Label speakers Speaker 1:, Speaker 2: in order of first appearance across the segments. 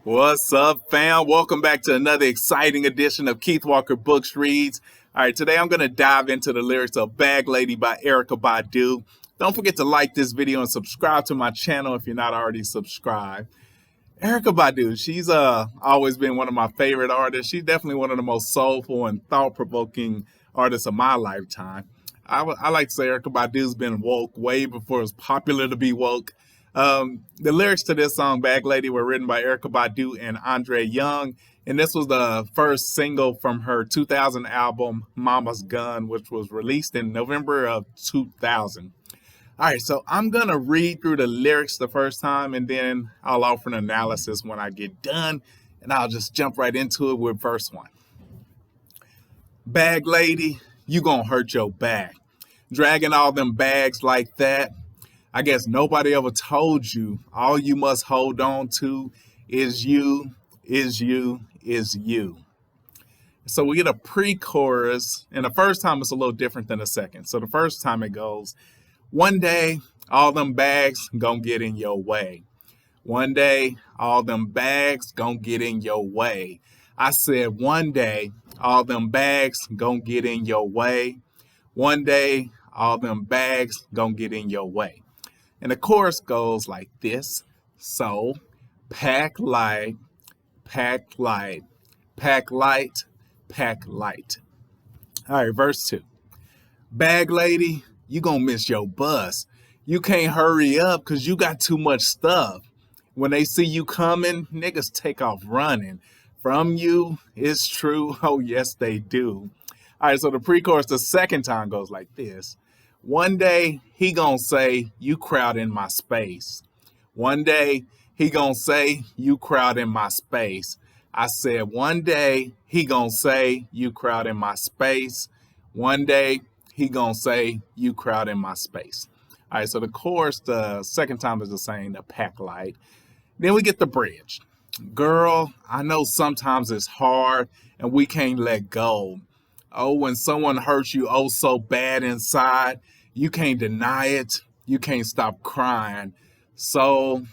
Speaker 1: What's up, fam? Welcome back to another exciting edition of Keith Walker Books Reads. All right, today I'm going to dive into the lyrics of Bag Lady by Erykah Badu. Don't forget to like this video and subscribe to my channel if you're not already subscribed. Erykah Badu, she's always been one of my favorite artists. She's definitely one of the most soulful and thought-provoking artists of my lifetime. I like to say Erykah Badu's been woke way before it was popular to be woke. The lyrics to this song, Bag Lady, were written by Erykah Badu and Andre Young, and this was the first single from her 2000 album, Mama's Gun, which was released in November of 2000. All right, so I'm going to read through the lyrics the first time, and then I'll offer an analysis when I get done, and I'll just jump right into it with verse 1. Bag Lady, you gonna hurt your back. Dragging all them bags like that. I guess nobody ever told you all you must hold on to is you, is you, is you. So we get a pre-chorus, and the first time it's a little different than the second. So the first time it goes, one day, all them bags gonna get in your way. One day, all them bags gonna get in your way. I said one day, all them bags gonna get in your way. One day, all them bags gonna get in your way. And the chorus goes like this. So, pack light, pack light, pack light, pack light. All right, verse 2. Bag Lady, you gonna miss your bus. You can't hurry up because you got too much stuff. When they see you coming, niggas take off running. From you, it's true. Oh, yes, they do. All right, so the pre-chorus the second time goes like this. One day, he gonna say, you crowd in my space. One day, he gonna say, you crowd in my space. I said, one day, he gonna say, you crowd in my space. One day, he gonna say, you crowd in my space. All right, so the chorus the second time is the same, the pack light. Then we get the bridge. Girl, I know sometimes it's hard and we can't let go. Oh, when someone hurts you oh so bad inside, you can't deny it. You can't stop crying. So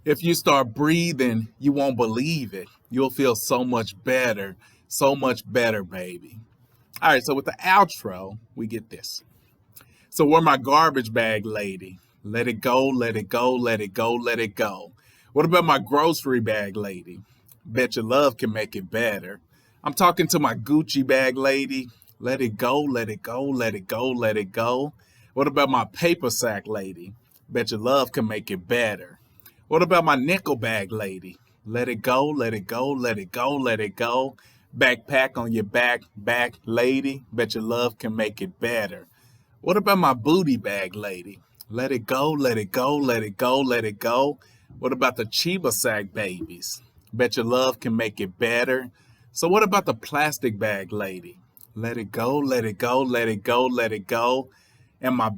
Speaker 1: if you start breathing, you won't believe it. You'll feel so much better, baby. All right, so with the outro, we get this. So where my garbage bag lady? Let it go, let it go, let it go, let it go. What about my grocery bag lady? Bet your love can make it better. I'm talking to my Gucci bag lady. Let it go, let it go, let it go, let it go. What about my paper sack lady? Bet your love can make it better. What about my nickel bag lady? Let it go, let it go, let it go, let it go. Backpack on your back lady. Bet your love can make it better. What about my booty bag lady? Let it go, let it go, let it go, let it go. What about the Chiba sack babies? Bet your love can make it better. So what about the plastic bag lady? Let it go, let it go, let it go, let it go. And my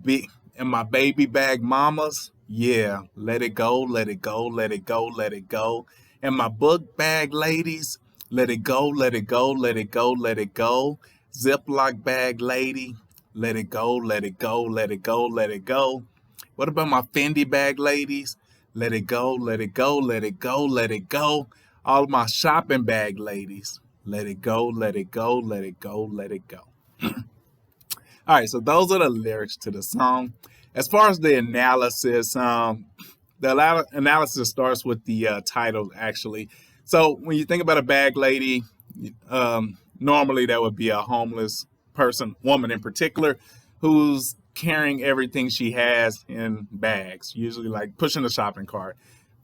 Speaker 1: baby bag mamas? Yeah, let it go, let it go, let it go, let it go. And my book bag ladies? Let it go, let it go, let it go, let it go. Ziploc bag lady? Let it go, let it go, let it go, let it go. What about my Fendi bag ladies? Let it go, let it go, let it go, let it go. All of my shopping bag ladies. Let it go, let it go, let it go, let it go. All right, so those are the lyrics to the song. As far as the analysis, the analysis starts with the title, actually. So when you think about a bag lady, normally that would be a homeless person, woman in particular, who's carrying everything she has in bags, usually like pushing a shopping cart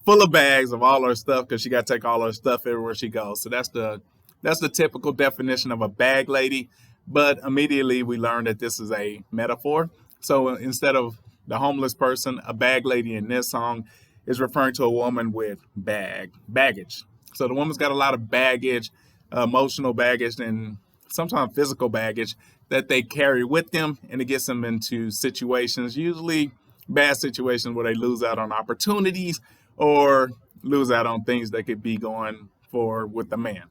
Speaker 1: full of bags of all her stuff because she got to take all her stuff everywhere she goes. So that's the typical definition of a bag lady. But immediately we learn that this is a metaphor. So instead of the homeless person, a bag lady in this song is referring to a woman with baggage. So the woman's got a lot of baggage, emotional baggage, and sometimes physical baggage that they carry with them, and it gets them into situations, usually bad situations where they lose out on opportunities or lose out on things they could be going for with the man.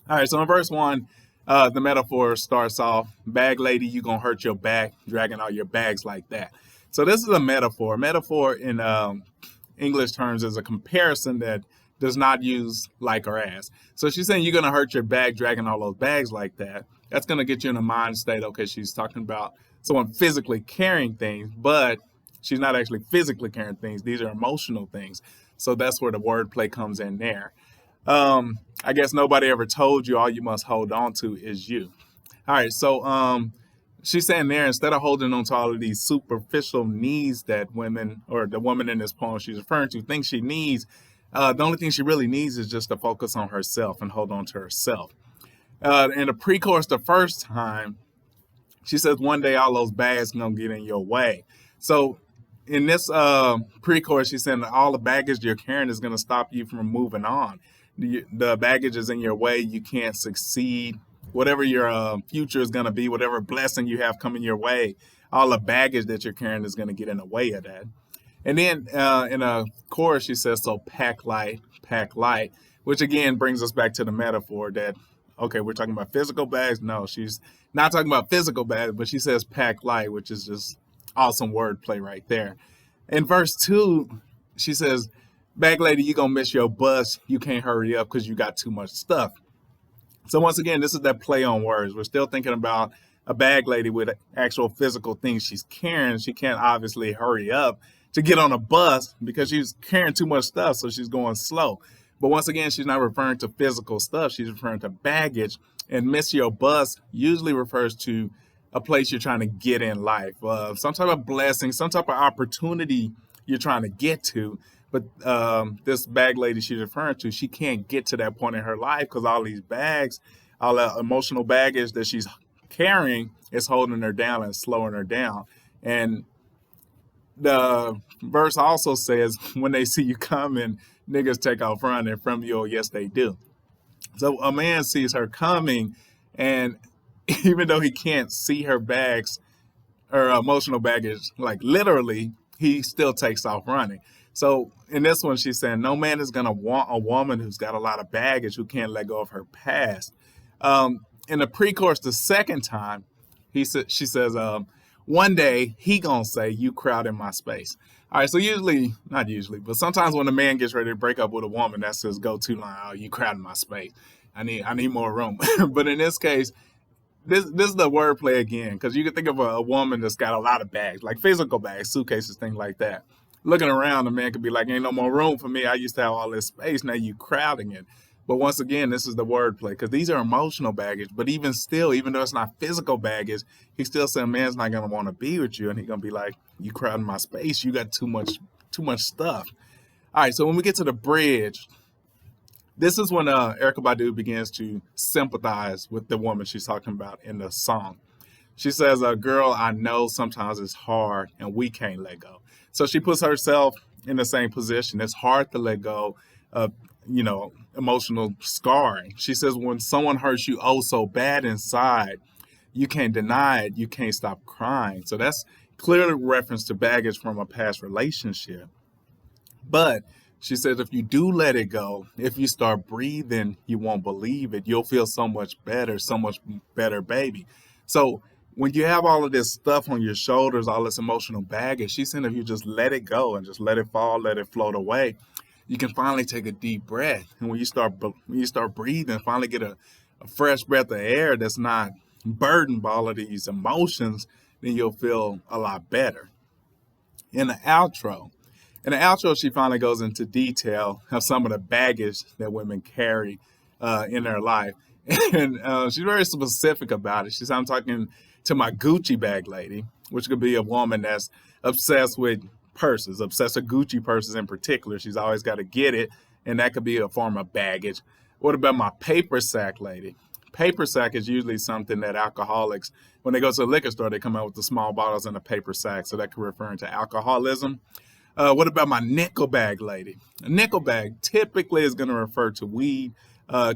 Speaker 1: All right, so in verse 1, the metaphor starts off, bag lady, you gonna hurt your back, dragging all your bags like that. So this is a metaphor. Metaphor in English terms is a comparison that does not use like or as. So she's saying you're going to hurt your bag dragging all those bags like that. That's going to get you in a mind state. Okay, she's talking about someone physically carrying things, but she's not actually physically carrying things. These are emotional things. So that's where the wordplay comes in there. I guess nobody ever told you all you must hold on to is you. All right, so she's saying there, instead of holding on to all of these superficial needs that women, or the woman in this poem she's referring to, thinks she needs, the only thing she really needs is just to focus on herself and hold on to herself. In the pre-chorus the first time, she says, one day all those bags gonna get in your way. So in this pre-chorus, she's saying that all the baggage you're carrying is gonna stop you from moving on. The baggage is in your way. You can't succeed. Whatever your future is gonna be, whatever blessing you have coming your way, all the baggage that you're carrying is gonna get in the way of that. And then in a chorus, she says, so pack light, which again brings us back to the metaphor that, okay, we're talking about physical bags. No, she's not talking about physical bags, but she says pack light, which is just awesome wordplay right there. In verse 2, she says, bag lady, you gonna miss your bus. You can't hurry up because you got too much stuff. So once again, this is that play on words. We're still thinking about a bag lady with actual physical things she's carrying. She can't obviously hurry up to get on a bus because she's carrying too much stuff, so she's going slow. But once again, she's not referring to physical stuff. She's referring to baggage. And miss your bus usually refers to a place you're trying to get in life, some type of blessing, some type of opportunity you're trying to get to. But this bag lady she's referring to, she can't get to that point in her life because all these bags, all that emotional baggage that she's carrying is holding her down and slowing her down. And the verse also says, when they see you coming, niggas take off running from you. Oh, yes, they do. So a man sees her coming, and even though he can't see her bags or emotional baggage, like literally, he still takes off running. So in this one, she's saying no man is going to want a woman who's got a lot of baggage, who can't let go of her past. In the pre-chorus the second time, she says, one day he gonna say you crowd in my space. All right, so not usually, but sometimes when a man gets ready to break up with a woman, that's his go-to line. Oh, you crowd in my space. I need more room. But in this case, this is the wordplay again, because you can think of a woman that's got a lot of bags, like physical bags, suitcases, things like that. Looking around, the man could be like, ain't no more room for me. I used to have all this space. Now you crowding it. But once again, this is the wordplay, because these are emotional baggage. But even still, even though it's not physical baggage, he's still saying man's not going to want to be with you. And he's going to be like, you crowding my space. You got too much stuff. All right, so when we get to the bridge, this is when Erykah Badu begins to sympathize with the woman she's talking about in the song. She says, girl, I know sometimes it's hard and we can't let go. So she puts herself in the same position. It's hard to let go of, emotional scarring. She says, when someone hurts you oh so bad inside, you can't deny it. You can't stop crying. So that's clearly reference to baggage from a past relationship. But she says, if you do let it go, if you start breathing, you won't believe it. You'll feel so much better, baby. So when you have all of this stuff on your shoulders, all this emotional baggage, she's saying if you just let it go and just let it fall, let it float away, you can finally take a deep breath. And when you start breathing, finally get a fresh breath of air that's not burdened by all of these emotions, then you'll feel a lot better. In the outro, she finally goes into detail of some of the baggage that women carry in their life. And she's very specific about it. She says, I'm talking to my Gucci bag lady, which could be a woman that's obsessed with purses, obsessed with Gucci purses in particular. She's always got to get it, and that could be a form of baggage. What about my paper sack lady? Paper sack is usually something that alcoholics, when they go to the liquor store, they come out with the small bottles in a paper sack, so that could refer to alcoholism. What about my nickel bag lady? A nickel bag typically is going to refer to weed,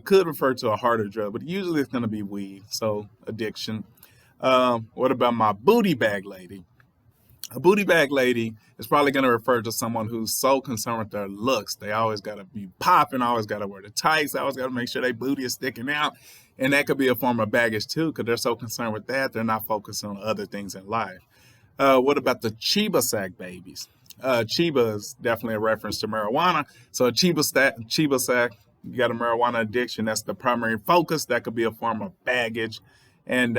Speaker 1: could refer to a harder drug, but usually it's going to be weed, so addiction. What about my booty bag lady? A booty bag lady is probably going to refer to someone who's so concerned with their looks. They always got to be popping, always got to wear the tights, always got to make sure their booty is sticking out. And that could be a form of baggage too, because they're so concerned with that, they're not focused on other things in life. What about the Chiba sack babies? Chiba is definitely a reference to marijuana. So a Chiba sack, you got a marijuana addiction. That's the primary focus. That could be a form of baggage, and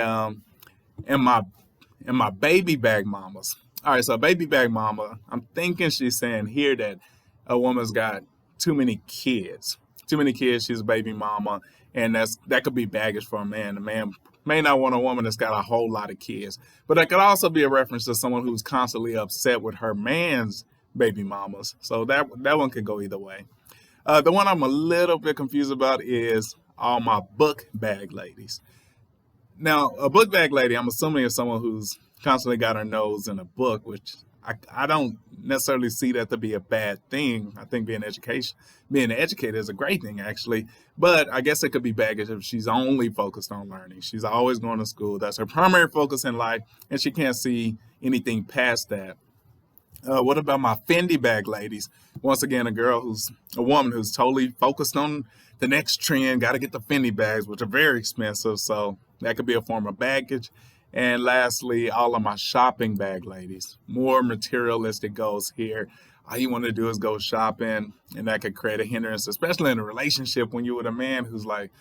Speaker 1: and my baby bag mamas. All right, so baby bag mama, I'm thinking she's saying here that a woman's got too many kids. Too many kids, she's a baby mama, and that could be baggage for a man. The man may not want a woman that's got a whole lot of kids. But that could also be a reference to someone who's constantly upset with her man's baby mamas. So that one could go either way. The one I'm a little bit confused about is all my book bag ladies. Now, a book bag lady, I'm assuming is someone who's constantly got her nose in a book, which I don't necessarily see that to be a bad thing. I think being educated is a great thing, actually. But I guess it could be baggage if she's only focused on learning. She's always going to school. That's her primary focus in life, and she can't see anything past that. What about my Fendi bag ladies? Once again, a woman who's totally focused on the next trend, got to get the Fendi bags, which are very expensive. So that could be a form of baggage. And lastly, all of my shopping bag ladies, more materialistic goals here. All you want to do is go shopping, and that could create a hindrance, especially in a relationship when you're with a man who's like,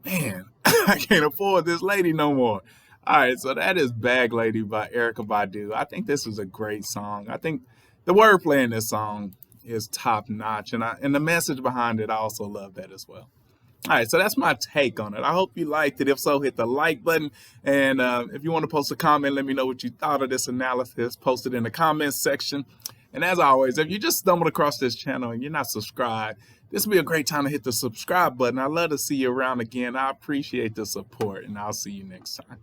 Speaker 1: man, I can't afford this lady no more. All right, so that is Bag Lady by Erykah Badu. I think this is a great song. I think the wordplay in this song is top notch, and the message behind it, I also love that as well. All right, so that's my take on it. I hope you liked it. If so, hit the like button. And if you want to post a comment, let me know what you thought of this analysis. Post it in the comments section. And as always, if you just stumbled across this channel and you're not subscribed, this would be a great time to hit the subscribe button. I'd love to see you around again. I appreciate the support, and I'll see you next time.